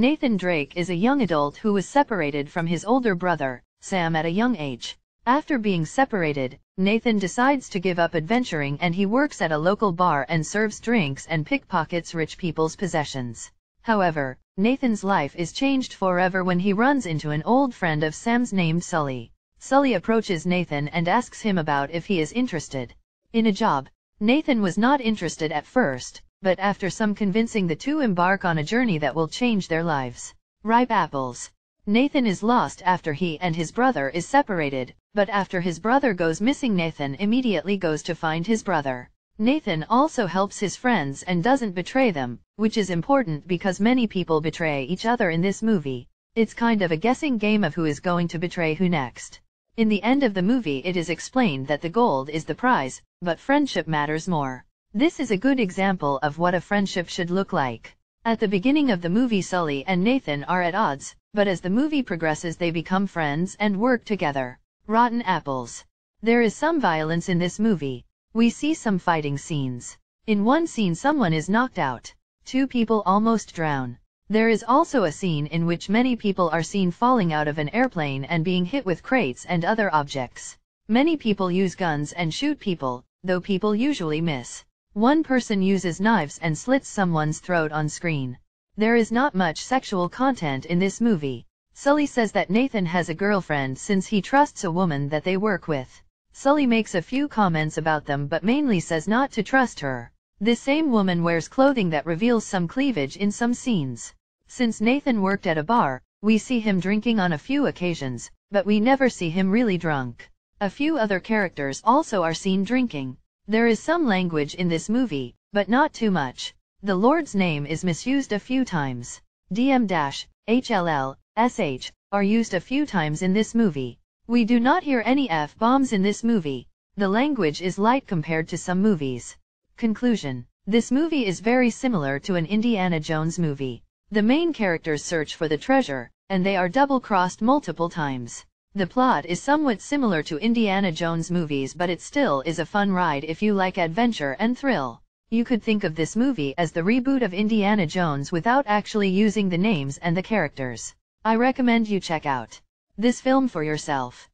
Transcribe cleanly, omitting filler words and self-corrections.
Nathan Drake is a young adult who was separated from his older brother, Sam, at a young age. After being separated, Nathan decides to give up adventuring and he works at a local bar and serves drinks and pickpockets rich people's possessions. However, Nathan's life is changed forever when he runs into an old friend of Sam's named Sully. Sully approaches Nathan and asks him about if he is interested in a job. Nathan was not interested at first, but after some convincing the two embark on a journey that will change their lives. Ripe apples. Nathan is lost after he and his brother is separated, but after his brother goes missing, Nathan immediately goes to find his brother. Nathan also helps his friends and doesn't betray them, which is important because many people betray each other in this movie. It's kind of a guessing game of who is going to betray who next. In the end of the movie it is explained that the gold is the prize, but friendship matters more. This is a good example of what a friendship should look like. At the beginning of the movie Sully and Nathan are at odds, but as the movie progresses they become friends and work together. Rotten apples. There is some violence in this movie. We see some fighting scenes. In one scene someone is knocked out. 2 people almost drown. There is also a scene in which many people are seen falling out of an airplane and being hit with crates and other objects. Many people use guns and shoot people, though people usually miss. One person uses knives and slits someone's throat on screen. There is not much sexual content in this movie. Sully says that Nathan has a girlfriend since he trusts a woman that they work with. Sully makes a few comments about them but mainly says not to trust her. This same woman wears clothing that reveals some cleavage in some scenes. Since Nathan worked at a bar, we see him drinking on a few occasions, but we never see him really drunk. A few other characters also are seen drinking. There is some language in this movie, but not too much. The Lord's name is misused a few times. DM-HLL-SH are used a few times in this movie. We do not hear any F-bombs in this movie. The language is light compared to some movies. Conclusion. This movie is very similar to an Indiana Jones movie. The main characters search for the treasure, and they are double-crossed multiple times. The plot is somewhat similar to Indiana Jones movies, but it still is a fun ride if you like adventure and thrill. You could think of this movie as the reboot of Indiana Jones without actually using the names and the characters. I recommend you check out this film for yourself.